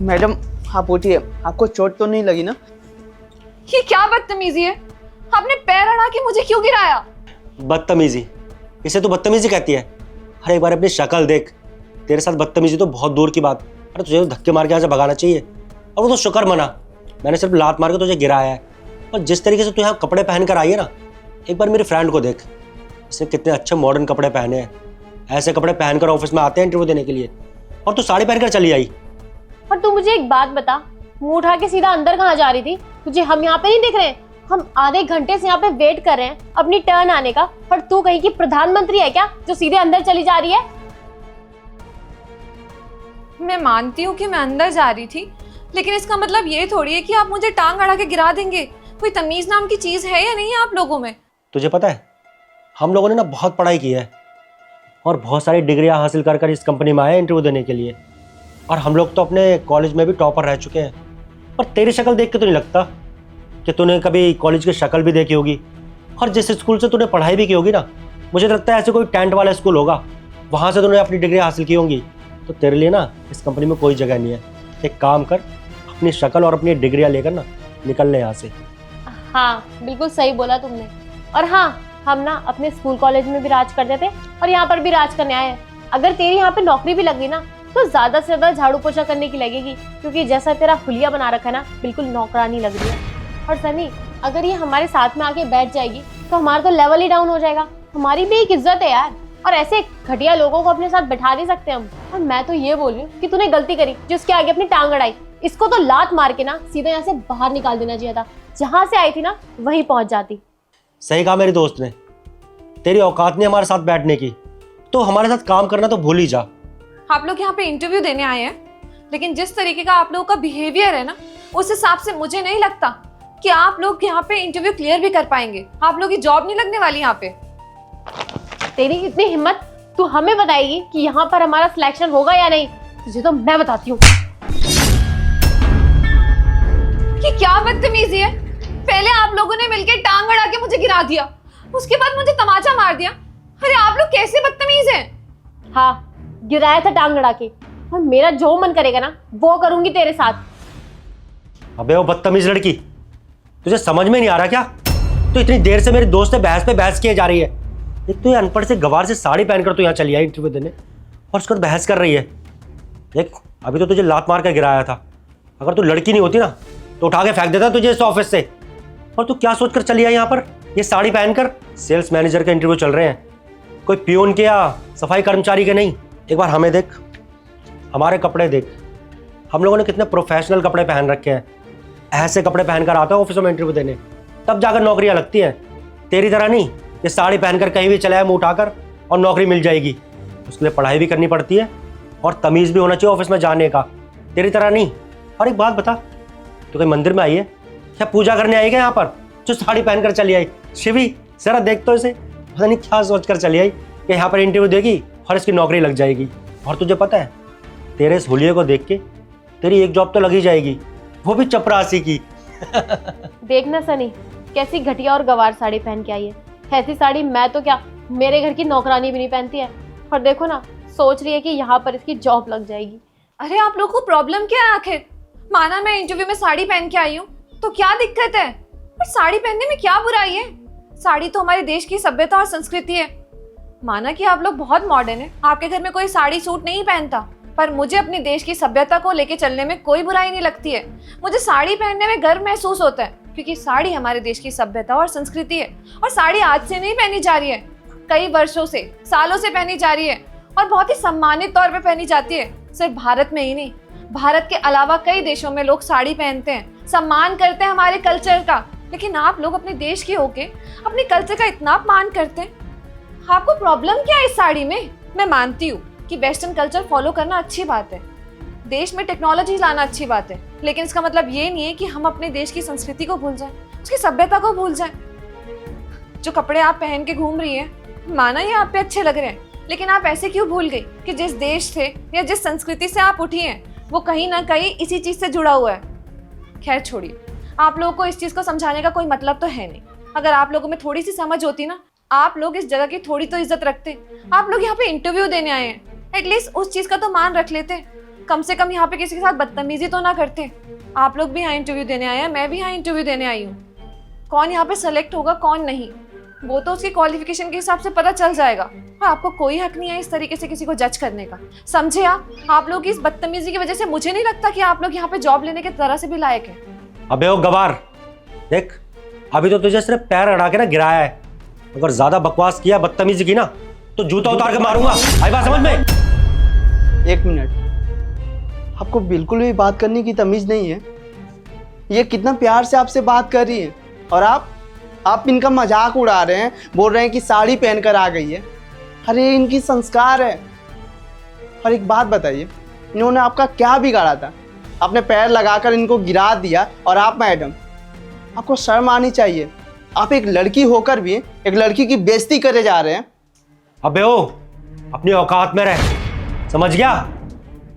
Madam आप उठिए, आपको चोट तो नहीं लगी ना? ये क्या बदतमीजी है? आपने पैर अड़ा के मुझे क्यों गिराया? बदतमीजी? इसे तो बदतमीजी कहती है? अरे एक बार अपनी शक्ल देख, तेरे साथ बदतमीजी तो बहुत दूर की बात। अरे तुझे तो धक्के मार के यहाँ से भगाना चाहिए, और वो तो शुक्र मना, मैंने सिर्फ लात मार के तुझे गिराया है। और जिस तरीके से तू यहाँ कपड़े पहन कर आई है ना, एक बार मेरी फ्रेंड को देख, इसने कितने अच्छे मॉडर्न कपड़े पहने हैं। ऐसे कपड़े पहनकर ऑफिस में आते हैं इंटरव्यू देने के लिए, और तू साड़ी पहनकर चली आई। और तू मुझे एक बात बता, मुंह उठा के सीधा अंदर कहाँ जा रही थी? तुझे हम यहाँ पे नहीं दिख रहे? हम आधे घंटे से यहाँ पे वेट कर रहे हैं अपनी टर्न आने का, और तू कहीं की प्रधानमंत्री है क्या जो सीधे अंदर चली जा रही है? मैं मानती हूँ कि मैं अंदर जा रही थी, लेकिन इसका मतलब ये थोड़ी है कि आप मुझे टांग अड़ा के गिरा देंगे। कोई तमीज नाम की चीज है या नहीं है आप लोगों में? तुझे पता है, हम लोगों ने ना बहुत पढ़ाई की है और बहुत सारी डिग्रियां हासिल कर कर इस कंपनी में आए हैं इंटरव्यू देने के लिए, और हम लोग तो अपने कॉलेज में भी टॉपर रह चुके हैं। पर तेरी शक्ल देख के तो नहीं लगता कि तूने कभी कॉलेज की शक्ल भी देखी होगी, और जिस स्कूल से तूने पढ़ाई भी की होगी ना, मुझे लगता है ऐसे कोई टेंट वाला स्कूल होगा, वहाँ से तूने अपनी डिग्री हासिल की होंगी। तो तेरे लिए ना इस कंपनी में कोई जगह नहीं है। एक काम कर, अपनी शक्ल और अपनी डिग्रियाँ लेकर ना निकल ले यहाँ से। हाँ बिल्कुल सही बोला तुमने। और हाँ, हम ना अपने स्कूल कॉलेज में भी राज करते थे और यहाँ पर भी राज करने आए हैं। अगर तेरी यहाँ पे नौकरी भी लगी ना, तो ज्यादा से ज्यादा झाड़ू पोछा करने की लगेगी, क्योंकि जैसा तेरा हुलिया बना रखा है ना, बिल्कुल नौकरानी लग रही है। और सनी, अगर ये हमारे साथ में आके बैठ जाएगी तो हमारा तो लेवल ही डाउन हो जाएगा। हमारी भी एक इज्जत है यार, और ऐसे घटिया लोगों को अपने साथ बैठा नहीं सकते हम। और मैं तो ये बोल रही हूँ कि तूने गलती करी जो उसके आगे अपनी टांग अड़ाई। इसको तो लात मार के ना सीधा यहाँ से बाहर निकाल देना चाहिए था। जहाँ से आई थी ना वहीं पहुंच जाती। सही कहा मेरी दोस्त ने, तेरी औकात नहीं हमारे साथ बैठने की, तो हमारे साथ काम करना तो भूल ही जा। आप लोग यहाँ पे इंटरव्यू देने आए हैं, लेकिन जिस तरीके का आप लोगों का बिहेवियर है ना, उस हिसाब से मुझे नहीं लगता कि आप लोग यहाँ पे इंटरव्यू क्लियर भी कर पाएंगे। आप लोग की जॉब नहीं लगने वाली यहाँ पे। तेरी इतनी हिम्मत, तू हमें बताएगी कि यहाँ पर हमारा सिलेक्शन होगा या नहीं? तुझे तो मैं बताती हूँ। ये क्या बदतमीजी है? पहले आप लोगों ने मिलकर टांग अड़ा के मुझे गिरा दिया, उसके बाद मुझे तमाचा मार दिया। अरे आप लोग कैसे बदतमीज हैं? हाँ, गिराया था टांग अड़ा के, और मेरा जो मन करेगा ना वो करूंगी तेरे साथ। अबे वो बदतमीज लड़की, तुझे समझ में नहीं आ रहा क्या? तो इतनी देर से मेरे दोस्त से बहस पे बहस किए जा रही है। एक तो ये अनपढ़ से गवार से साड़ी पहनकर तो यहाँ चली आई इंटरव्यू देने, और उसके बाद बहस कर रही है। देख, अभी तो तुझे लात मार कर गिराया था, अगर तू लड़की नहीं होती ना तो उठा के फेंक देता तुझे इस ऑफिस से। और तू क्या सोच कर चली आई यहाँ पर ये साड़ी पहनकर? सेल्स मैनेजर के इंटरव्यू चल रहे हैं, कोई पियून के या सफाई कर्मचारी के नहीं। एक बार हमें देख, हमारे कपड़े देख, हम लोगों ने कितने प्रोफेशनल कपड़े पहन रखे हैं। ऐसे कपड़े पहनकर आता है ऑफिसों में इंटरव्यू देने, तब जाकर नौकरियां लगती हैं। तेरी तरह नहीं ये साड़ी पहनकर कहीं भी चला है मुँह उठाकर और नौकरी मिल जाएगी। उसके लिए पढ़ाई भी करनी पड़ती है और तमीज़ भी होना चाहिए ऑफिस में जाने का, तेरी तरह नहीं। और एक बात बता, तो कहीं मंदिर में आई है क्या, पूजा करने आई क्या यहाँ पर जो साड़ी पहनकर चली आई? शिवी, जरा देख तो इसे, पता नहीं क्या सोच कर चली आई कि यहाँ पर इंटरव्यू देगी और इसकी नौकरी लग जाएगी। और तुझे पता है, तेरे इस हुलिये को देख के तेरी एक जॉब तो लग ही जाएगी, वो भी चपरासी की। देखना सनी, कैसी घटिया और गवार साड़ी पहन के आई है। ऐसी साड़ी मैं तो क्या, मेरे घर की नौकरानी भी नहीं पहनती है। और देखो ना, सोच रही है कि यहाँ पर इसकी जॉब लग जाएगी। अरे आप लोगों को प्रॉब्लम क्या है आखिर? माना मैं इंटरव्यू में साड़ी पहन के आई हूँ तो क्या दिक्कत है? पर साड़ी पहनने में क्या बुराई है? साड़ी तो हमारे देश की सभ्यता और संस्कृति है। माना कि आप लोग बहुत मॉडर्न हैं, आपके घर में कोई साड़ी सूट नहीं पहनता, पर मुझे अपने देश की सभ्यता को लेके चलने में कोई बुराई नहीं लगती है। मुझे साड़ी पहनने में गर्व महसूस होता है, क्योंकि साड़ी हमारे देश की सभ्यता और संस्कृति है। और साड़ी आज से नहीं पहनी जा रही है, कई वर्षों से, सालों से पहनी जा रही है, और बहुत ही सम्मानित तौर पे पहनी जाती है। सिर्फ भारत में ही नहीं, भारत के अलावा कई देशों में लोग साड़ी पहनते हैं, सम्मान करते हैं हमारे कल्चर का। लेकिन आप लोग अपने देश के होके अपने कल्चर का इतना अपमान करते हैं। आपको प्रॉब्लम क्या है इस साड़ी में? मैं मानती हूँ कि वेस्टर्न कल्चर फॉलो करना अच्छी बात है, देश में टेक्नोलॉजी लाना अच्छी बात है, लेकिन इसका मतलब ये नहीं है कि हम अपने देश की संस्कृति को भूल जाएं, उसकी सभ्यता को भूल जाएं। जो कपड़े आप पहन के घूम रही हैं, माना ये आप पे अच्छे लग रहे हैं, लेकिन आप ऐसे क्यों भूल गई कि जिस देश से या जिस संस्कृति से आप उठी हैं वो कहीं ना कहीं इसी चीज से जुड़ा हुआ है। खैर छोड़िए, आप लोगों को इस चीज को समझाने का कोई मतलब तो है नहीं। अगर आप लोगों में थोड़ी सी समझ होती ना आप लोग इस जगह की थोड़ी तो इज्जत रखते। आप लोग यहाँ पे इंटरव्यू देने आए हैं, एटलीस्ट उस चीज का तो मान रख लेते। कम से कम यहाँ पे किसी के साथ बदतमीजी तो ना करते। आप लोग भी यहाँ इंटरव्यू देने आए हैं, मैं भी यहाँ इंटरव्यू देने आई हूँ। कौन यहाँ पे सेलेक्ट होगा कौन नहीं, वो तो उसकी क्वालिफिकेशन के हिसाब से पता चल जाएगा। और आपको कोई हक नहीं है इस तरीके से किसी को जज करने का, समझे? आप लोग की इस बदतमीजी की वजह से मुझे नहीं लगता कि आप लोग यहाँ पे जॉब लेने के तरह से भी लायक है। अबे ओ गवार, देख अभी तो तुझे सिर्फ पैर अड़ा के ना गिराया है। अगर ज्यादा बकवास किया, बदतमीजी की ना, तो जूता उतार के मारूंगा। आई बात समझ में? एक मिनट, आपको बिल्कुल भी बात करने की तमीज नहीं है। ये कितना प्यार से आपसे बात कर रही है और आप इनका मजाक उड़ा रहे हैं, बोल रहे हैं कि साड़ी पहनकर आ गई है। अरे इनकी संस्कार है। और एक बात बताइए, इन्होंने आपका क्या बिगाड़ा था? आपने पैर लगाकर इनको गिरा दिया। और आप मैडम, आपको शर्म आनी चाहिए। आप एक लड़की होकर भी एक लड़की की बेइज्जती करे जा रहे हैं। अबे ओ, अपनी औकात में रह, समझ गया?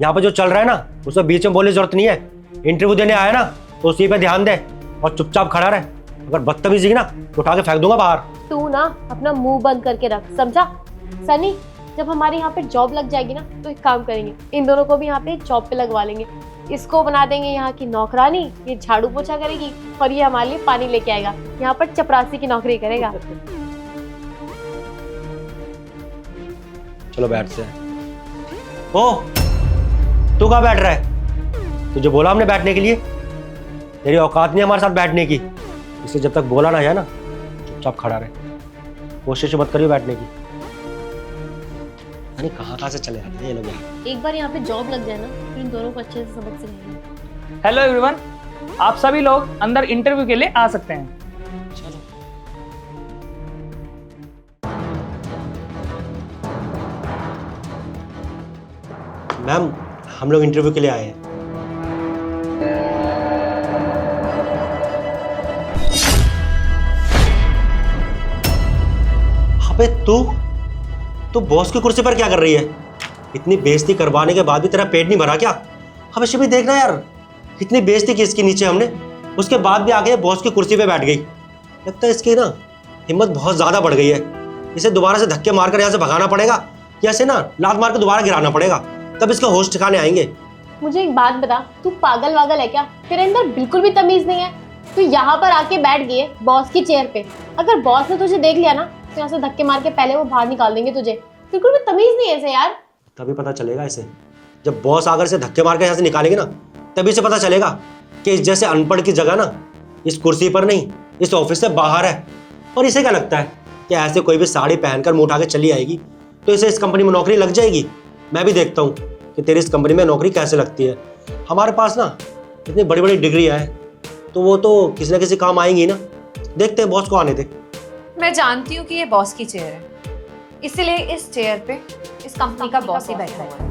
यहाँ पे जो चल रहा है ना, उसमें बीच में बोलने की जरूरत नहीं है। इंटरव्यू देने आया ना तो उसी पे ध्यान दे और चुपचाप खड़ा रहे। अगर बदतमीजी की ना तो उठा के फेंक दूंगा बाहर। तू ना अपना मुंह बंद करके रख, समझा? सनी, जब हमारे यहाँ पे जॉब लग जाएगी ना तो एक काम करेंगे, इन दोनों को भी यहाँ पे जॉब पे लगवा लेंगे। इसको बना देंगे यहाँ की नौकरानी, ये झाड़ू पोछा करेगी और ये हमारे लिए पानी लेके आएगा। यहाँ पर चपरासी की नौकरी करेगा। चलो बैठ से। ओ, तू कहाँ बैठ रहा है? तुझे बोला हमने बैठने के लिए? तेरी औकात नहीं हमारे साथ बैठने की, इसलिए जब तक बोला ना जाए ना चुपचाप खड़ा रहे। कोशिश मत करियो बैठने की। यानी कहाँ से चले आते हैं ये लोग यहाँ। एक बार यहाँ पे जॉब लग जाए ना फिर इन दोनों को अच्छे से सबक सिखाएंगे। हेलो एवरीवन, आप सभी लोग अंदर इंटरव्यू के लिए आ सकते हैं। चलो। मैम, हम लोग इंटरव्यू के लिए आए हैं। अबे तू बॉस की कुर्सी पर क्या कर रही है? इतनी बेइज्जती करवाने के बाद भी तेरा पेट नहीं भरा क्या? हमेशा भी देखना यार, कितनी बेइज्जती की इसकी नीचे हमने, उसके बाद भी आके बॉस की कुर्सी पे बैठ गई। लगता है इसकी ना हिम्मत बहुत ज्यादा बढ़ गई है। इसे दोबारा से धक्के मारकर यहाँ से भगाना पड़ेगा या इसे ना लात मार कर दोबारा गिराना पड़ेगा, तब इसके होश ठिकाने आएंगे। मुझे एक बात बता, तू पागल वागल है क्या? तेरे अंदर बिल्कुल भी तमीज नहीं है। तू यहाँ पर आके बैठ गई है बॉस की चेयर पे। अगर बॉस ने तुझे देख लिया ना तो यहाँ से धक्के मार के पहले वो बाहर निकाल देंगे तुझे। बिल्कुल भी तमीज नहीं है इसे यार। तभी पता चलेगा इसे, जब बॉस आकर इसे धक्के मार के यहाँ से निकालेंगे ना, तभी से पता चलेगा कि इस जैसे अनपढ़ की जगह ना इस कुर्सी पर नहीं, इस ऑफिस से बाहर है। और इसे क्या लगता है कि ऐसे कोई भी साड़ी पहनकर मुंह उठा के चली आएगी तो इसे इस कंपनी में नौकरी लग जाएगी? मैं भी देखता हूँ कि तेरी इस कंपनी में नौकरी कैसे लगती है। हमारे पास ना इतनी बड़ी बड़ी डिग्री है तो वो तो किसी ना किसी काम आएंगी ना। देखते हैं, बॉस को आने दे। मैं जानती हूँ कि ये बॉस की चेयर है, इसीलिए इस चेयर पे इस कंपनी का बॉस ही बैठा हुआ है।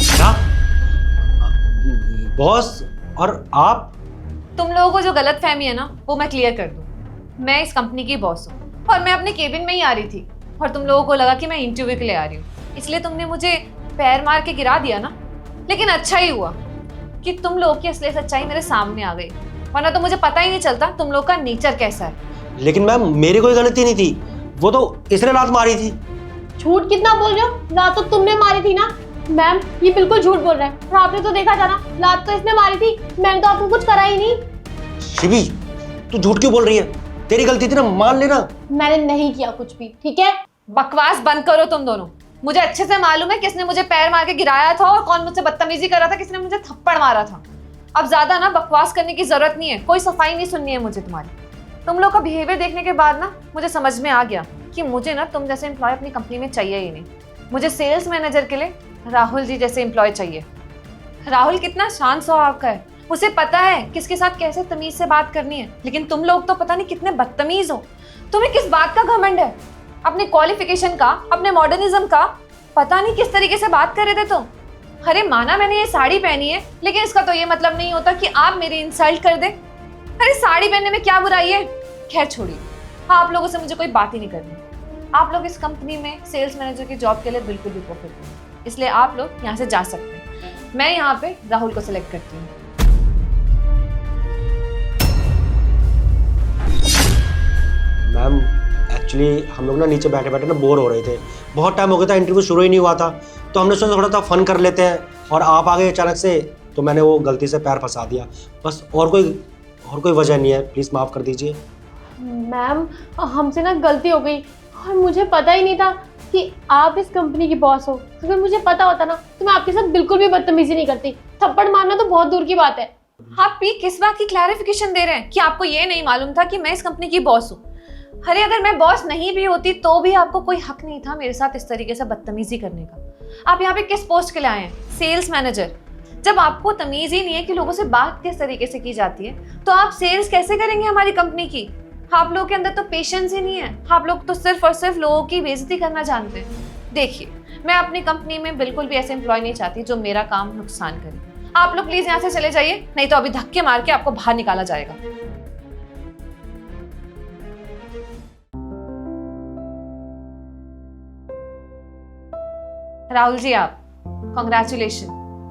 क्या? बॉस और आप? तुम लोगों को जो गलत फहमी है ना वो मैं क्लियर कर दूं। मैं इस कंपनी की बॉस हूँ और मैं अपने केबिन में ही आ रही थी और तुम लोगों को लगा कि मैं इंटरव्यू के लिए आ रही हूँ, इसलिए तुमने मुझे पैर मार के गिरा दिया ना। लेकिन अच्छा ही हुआ कि तुम लोगों की असली सच्चाई मेरे सामने आ गई, वरना तो मुझे पता ही नहीं चलता तुम लोग का नेचर कैसा है। लेकिन मैम, मेरी कोई गलती नहीं थी, वो तो इसने लात मारी थी। झूठ कितना बोल रहे हो? लात तो तुमने मारी थी ना। मैम, ये बिल्कुल झूठ बोल रहा है और आपने तो देखा था ना, लात तो इसने मारी थी। मैंने तो आपको कुछ करा ही नहीं। शिवी, तू झूठ क्यों बोल रही है? तेरी गलती थी ना, मान लेना। मैंने नहीं किया कुछ भी, ठीक है? बकवास बंद करो तुम दोनों। मुझे अच्छे से मालूम है किसने मुझे पैर मार के गिराया था और कौन मुझसे बदतमीजी कर रहा था, किसने मुझे थप्पड़ मारा था। अब ज्यादा ना बकवास करने की जरूरत नहीं है, कोई सफाई नहीं सुननी है मुझे तुम्हारी। तुम लोग का बिहेवियर देखने के बाद ना मुझे समझ में आ गया कि मुझे ना तुम जैसे एम्प्लॉय अपनी कंपनी में चाहिए ही नहीं। मुझे सेल्स मैनेजर के लिए राहुल जी जैसे एम्प्लॉय चाहिए। राहुल कितना शांत स्वभाव का है, उसे पता है किसके साथ कैसे तमीज से बात करनी है। लेकिन तुम लोग तो पता नहीं कितने बदतमीज हो। तुम्हें किस बात का घमंड है? अपने क्वालिफिकेशन का, अपने मॉडर्निज्म का। पता नहीं किस तरीके से बात कर रहे थे तुम। अरे माना मैंने ये साड़ी पहनी है, लेकिन इसका तो ये मतलब नहीं होता कि आप मेरी इंसल्ट कर दे। अरे साड़ी पहनने में क्या बुराई है? खैर छोड़िए, हाँ, आप लोगों से मुझे कोई बात ही नहीं करनी। आप लोग इस कंपनी में सेल्स मैनेजर की जॉब के लिए बिल्कुल भी परफेक्ट नहीं, इसलिए आप लोग यहाँ से जा सकते हैं। मैं यहाँ पे राहुल को सिलेक्ट करती हूँ। एक्चुअली हम लोग ना नीचे बैठे बैठे ना बोर हो रहे थे, बहुत टाइम हो गया था, इंटरव्यू शुरू ही नहीं हुआ था, तो हमने सोचा थोड़ा सा फन कर लेते हैं, और आप आ गए अचानक से, तो मैंने वो गलती से पैर फंसा दिया बस, और कोई वजह नहीं है, प्लीज़ माफ़ कर दीजिए। मैम हमसे ना गलती हो गई, और मुझे पता ही नहीं था कि आप इस कंपनी की बॉस हो। अगर मुझे पता होता ना तो मैं आपके साथ बिल्कुल भी बदतमीजी नहीं करती। थप्पड़ मारना तो बहुत दूर की बात है। आप भी किस बात की क्लैरिफिकेशन दे रहे हैं कि आपको ये नहीं मालूम था कि मैं इस कंपनी की बॉस हूँ? अरे अगर मैं बॉस नहीं भी होती तो भी आपको कोई हक नहीं था मेरे साथ इस तरीके से बदतमीजी करने का। आप यहाँ पे किस पोस्ट के लिए आए हैं? Sales manager. जब आपको तमीज ही नहीं है कि लोगों से बात किस तरीके से की जाती है, तो आप सेल्स कैसे करेंगे हमारी कंपनी की? आप लोगों के अंदर तो पेशेंस ही नहीं है, आप लोग तो सिर्फ और सिर्फ लोगों की बेइज्जती करना जानते हैं। देखिए, मैं अपनी कंपनी में बिल्कुल भी ऐसे एम्प्लॉय नहीं चाहती जो मेरा काम नुकसान करे। आप लोग प्लीज यहाँ से चले जाइए, नहीं तो अभी धक्के मार के आपको बाहर निकाला जाएगा। राहुल जी, आप कॉन्ग्रेचुलेशन,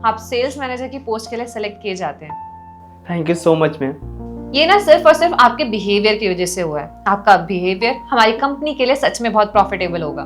आप सेल्स मैनेजर की पोस्ट के लिए सेलेक्ट किए जाते हैं। Thank you so much ma'am. ये ना सिर्फ और सिर्फ आपके बिहेवियर की वजह से हुआ है। आपका बिहेवियर हमारी कंपनी के लिए सच में बहुत प्रॉफिटेबल होगा।